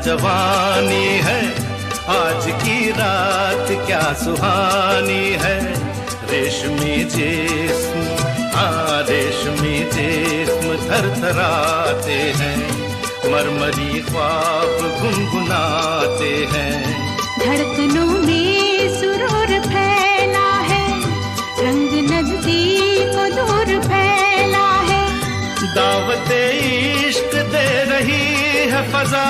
जवानी है, आज की रात क्या सुहानी है। रेशमी जिस्म, हाँ रेशमी जिस्म थरथराते हैं, मरमरी ख्वाब गुनगुनाते हैं। धड़कनों में सुरूर फैला है, रंग नजदीक दूर फैला है। दावते इश्क दे रही है फजा,